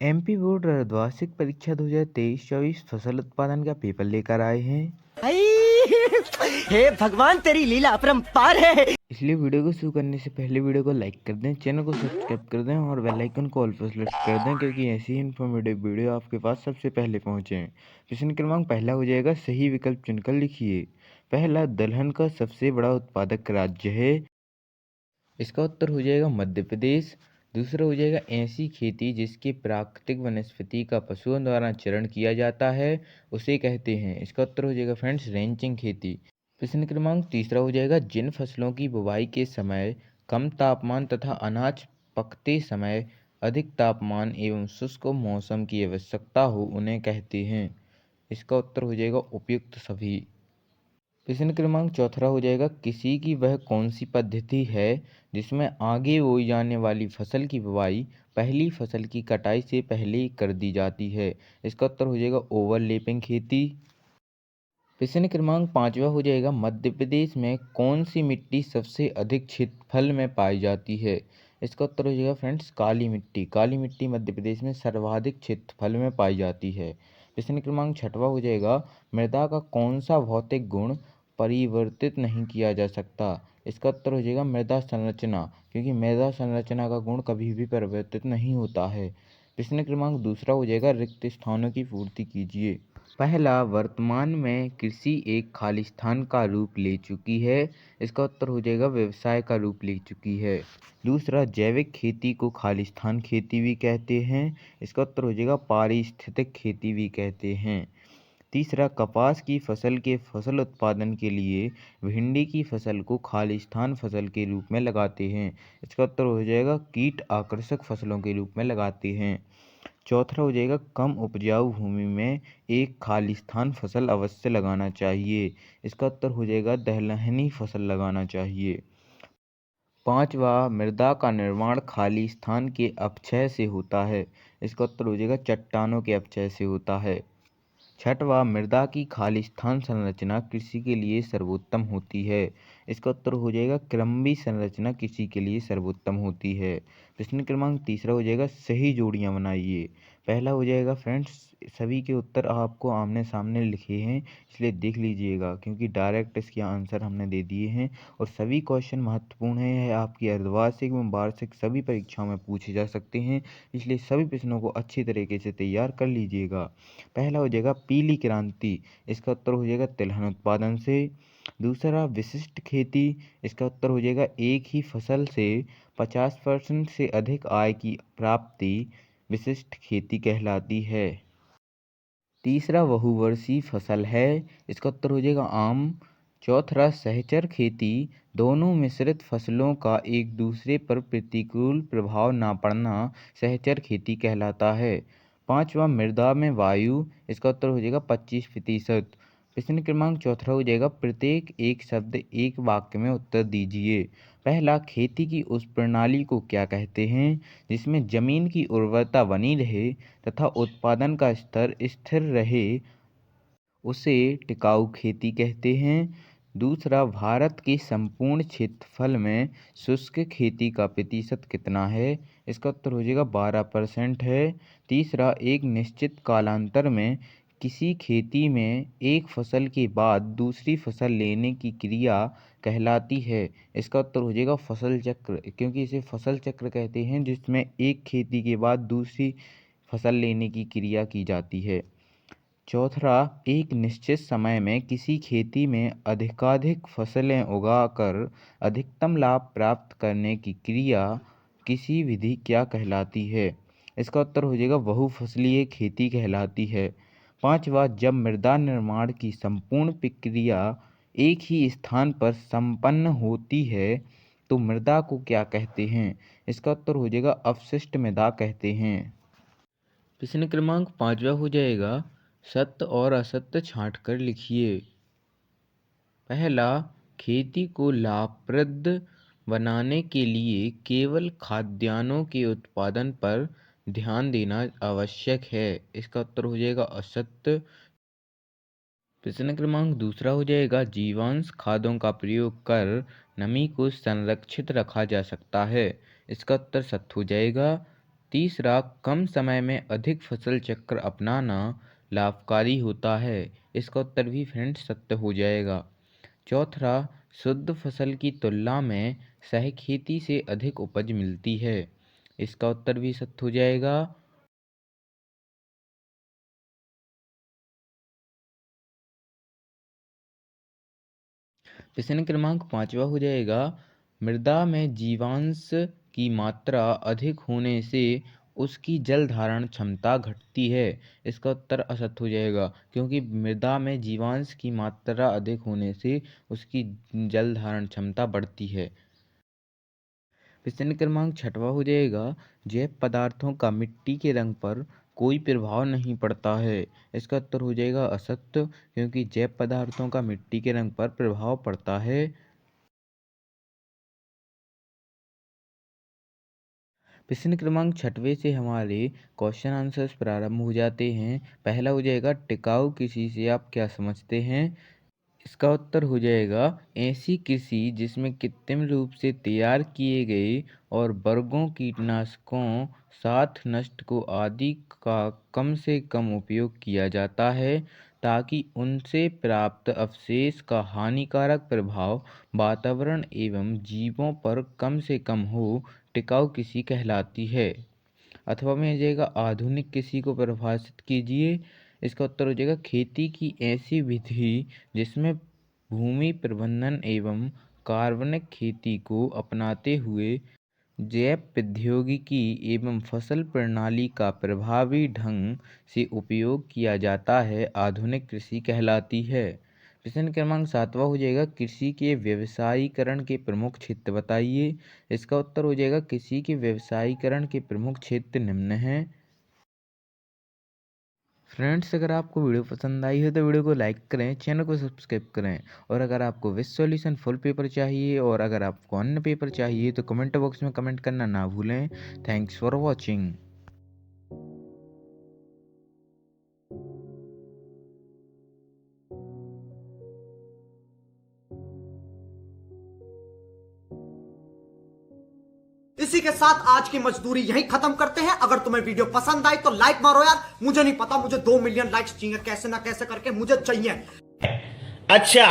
MP board अर्धवार्षिक परीक्षा 2023-24 फसल उत्पादन का पेपर लेकर आए हैं। हे भगवान तेरी लीला अपरंपार है। इसलिए वीडियो को शुरू करने से पहले वीडियो को लाइक कर दें, चैनल को सब्सक्राइब कर दें और बेल आइकन को ऑल पर सेलेक्ट कर दें, क्योंकि ऐसी ही इन्फॉर्मेटिव वीडियो आपके पास सबसे पहले पहुंचे। प्रश्न क्रमांक पहला हो जाएगा, सही विकल्प चुनकर लिखिए। पहला, दलहन का सबसे बड़ा उत्पादक राज्य है। इसका उत्तर हो जाएगा मध्य प्रदेश। दूसरा हो जाएगा, ऐसी खेती जिसके प्राकृतिक वनस्पति का पशुओं द्वारा चरण किया जाता है उसे कहते हैं। इसका उत्तर हो जाएगा फ्रेंड्स रेंचिंग खेती। प्रश्न क्रमांक तीसरा हो जाएगा, जिन फसलों की बुवाई के समय कम तापमान तथा अनाज पकते समय अधिक तापमान एवं शुष्क मौसम की आवश्यकता हो उन्हें कहते हैं। इसका उत्तर हो जाएगा उपयुक्त सभी। प्रश्न क्रमांक चौथा हो जाएगा, किसी की वह कौन सी पद्धति है जिसमें आगे बोई जाने वाली फसल की बुवाई पहली फसल की कटाई से पहले ही कर दी जाती है। इसका उत्तर हो जाएगा ओवरलैपिंग खेती। प्रश्न क्रमांक पाँचवा हो जाएगा, मध्य प्रदेश में कौन सी मिट्टी सबसे अधिक क्षेत्रफल में पाई जाती है। इसका उत्तर हो जाएगा फ्रेंड्स काली मिट्टी। काली मिट्टी मध्य प्रदेश में सर्वाधिक क्षेत्रफल में पाई जाती है। प्रश्न क्रमांक छठवा हो जाएगा, मृदा का कौन सा भौतिक गुण परिवर्तित नहीं किया जा सकता। इसका उत्तर हो जाएगा मृदा संरचना, क्योंकि मृदा संरचना का गुण कभी भी परिवर्तित नहीं होता है। प्रश्न क्रमांक दूसरा हो जाएगा, रिक्त स्थानों की पूर्ति कीजिए। पहला, वर्तमान में कृषि एक खालिस्तान का रूप ले चुकी है। इसका उत्तर हो जाएगा व्यवसाय का रूप ले चुकी है। दूसरा, जैविक खेती को खालिस्तान खेती भी कहते हैं। इसका उत्तर हो जाएगा पारिस्थितिक खेती भी कहते हैं। तीसरा, कपास की फसल के फसल उत्पादन के लिए भिंडी की फसल को खालिस्तान फसल के रूप में लगाते हैं। इसका उत्तर हो जाएगा कीट आकर्षक फसलों के रूप में लगाते हैं। चौथा हो जाएगा, कम उपजाऊ भूमि में एक खालिस्तान फसल अवश्य लगाना चाहिए। इसका उत्तर हो जाएगा दलहनी फसल लगाना चाहिए। पांचवा, मृदा का निर्माण खालिस्तान के अपक्षय से होता है। इसका उत्तर हो जाएगा चट्टानों के अपक्षय से होता है। छठवा, मृदा की खालिस्तान संरचना कृषि के लिए सर्वोत्तम होती है। इसका उत्तर हो जाएगा क्रमबद्ध संरचना कृषि के लिए सर्वोत्तम होती है। प्रश्न क्रमांक तीसरा हो जाएगा, सही जोड़ियां बनाइए। पहला हो जाएगा फ्रेंड्स, सभी के उत्तर आपको आमने सामने लिखे हैं, इसलिए देख लीजिएगा, क्योंकि डायरेक्ट इसके आंसर हमने दे दिए हैं और सभी क्वेश्चन महत्वपूर्ण है, आपकी अर्धवार्षिक एवं वार्षिक सभी परीक्षाओं में पूछे जा सकते हैं, इसलिए सभी प्रश्नों को अच्छी तरीके से तैयार कर लीजिएगा। पहला हो जाएगा पीली क्रांति। इसका उत्तर हो जाएगा तिलहन उत्पादन से। दूसरा, विशिष्ट खेती। इसका उत्तर हो जाएगा एक ही फसल से 50% से अधिक आय की प्राप्ति विशिष्ट खेती कहलाती है। तीसरा, बहुवर्षीय फसल है। इसका उत्तर हो जाएगा आम। चौथा, सहचर खेती। दोनों मिश्रित फसलों का एक दूसरे पर प्रतिकूल प्रभाव ना पड़ना सहचर खेती कहलाता है। पांचवा, मृदा में वायु। इसका उत्तर हो जाएगा 25%। प्रश्न क्रमांक चौथा हो जाएगा, प्रत्येक एक शब्द एक वाक्य में उत्तर दीजिए। पहला, खेती की उस प्रणाली को क्या कहते हैं जिसमें जमीन की उर्वरता बनी रहे तथा उत्पादन का स्तर स्थिर रहे, उसे टिकाऊ खेती कहते हैं। दूसरा, भारत के संपूर्ण क्षेत्रफल में शुष्क खेती का प्रतिशत कितना है। इसका उत्तर हो जाएगा 12% है। तीसरा, एक निश्चित कालांतर में किसी खेती में एक फसल के बाद दूसरी फसल लेने की क्रिया कहलाती है। इसका उत्तर हो जाएगा फसल चक्र, क्योंकि इसे फसल चक्र कहते हैं जिसमें एक खेती के बाद दूसरी फसल लेने की क्रिया की जाती है। चौथा, एक निश्चित समय में किसी खेती में अधिकाधिक फसलें उगाकर अधिकतम लाभ प्राप्त करने की क्रिया किसी विधि क्या कहलाती है। इसका उत्तर हो जाएगा बहुफसलीय खेती कहलाती है। पांचवा, जब मृदा निर्माण की संपूर्ण प्रक्रिया एक ही स्थान पर संपन्न होती है तो मृदा को क्या कहते हैं। इसका उत्तर हो जाएगा अपशिष्ट मृदा कहते हैं। प्रश्न क्रमांक पांचवा हो जाएगा, सत्य और असत्य छांट कर लिखिए। पहला, खेती को लाभप्रद बनाने के लिए केवल खाद्यान्नों के उत्पादन पर ध्यान देना आवश्यक है। इसका उत्तर हो जाएगा असत्य। प्रश्न क्रमांक दूसरा हो जाएगा, जीवांश खादों का प्रयोग कर नमी को संरक्षित रखा जा सकता है। इसका उत्तर सत्य हो जाएगा। तीसरा, कम समय में अधिक फसल चक्र अपनाना लाभकारी होता है। इसका उत्तर भी फ्रेंड्स सत्य हो जाएगा। चौथा, शुद्ध फसल की तुलना में सहखेती से अधिक उपज मिलती है। इसका उत्तर भी सत्य हो जाएगा। प्रश्न क्रमांक 5वां हो जाएगा, मृदा में जीवांश की मात्रा अधिक होने से उसकी जल धारण क्षमता घटती है। इसका उत्तर असत्य हो जाएगा, क्योंकि मृदा में जीवांश की मात्रा अधिक होने से उसकी जल धारण क्षमता बढ़ती है। प्रश्न क्रमांक 6वां हो जाएगा, जैव पदार्थों का मिट्टी के रंग पर कोई प्रभाव नहीं पड़ता है। इसका उत्तर हो जाएगा असत्य, क्योंकि जैव पदार्थों का मिट्टी के रंग पर प्रभाव पड़ता है। प्रश्न क्रमांक 6वें से हमारे क्वेश्चन आंसर्स प्रारंभ हो जाते हैं। पहला हो जाएगा, टिकाऊ कृषि से आप क्या समझते हैं। इसका उत्तर हो जाएगा, ऐसी कृषि जिसमें कृत्रिम रूप से तैयार किए गए और वर्गों कीटनाशकों साथ नष्ट को आदि का कम से कम उपयोग किया जाता है, ताकि उनसे प्राप्त अवशेष का हानिकारक प्रभाव वातावरण एवं जीवों पर कम से कम हो। टिकाऊ कृषि कहलाती है। अथवा में आ जाएगा, आधुनिक कृषि को परिभाषित कीजिए। इसका उत्तर हो जाएगा, खेती की ऐसी विधि जिसमें भूमि प्रबंधन एवं कार्बनिक खेती को अपनाते हुए जैव प्रौद्योगिकी एवं फसल प्रणाली का प्रभावी ढंग से उपयोग किया जाता है, आधुनिक कृषि कहलाती है। प्रश्न क्रमांक 7वां हो जाएगा, कृषि के व्यवसायीकरण के प्रमुख क्षेत्र बताइए। इसका उत्तर हो जाएगा, कृषि के व्यवसायीकरण के प्रमुख क्षेत्र निम्न हैं। फ्रेंड्स, अगर आपको वीडियो पसंद आई हो तो वीडियो को लाइक करें, चैनल को सब्सक्राइब करें। और अगर आपको विद सॉल्यूशन फुल पेपर चाहिए और अगर आपको अन्य पेपर चाहिए तो कमेंट बॉक्स में कमेंट करना ना भूलें। Thanks for watching. इसी के साथ आज की मजदूरी यहीं खत्म करते हैं। अगर तुम्हें वीडियो पसंद आई तो लाइक मारो यार। मुझे नहीं पता, मुझे 2 मिलियन लाइक्स चाहिए, कैसे ना कैसे करके मुझे चाहिए। अच्छा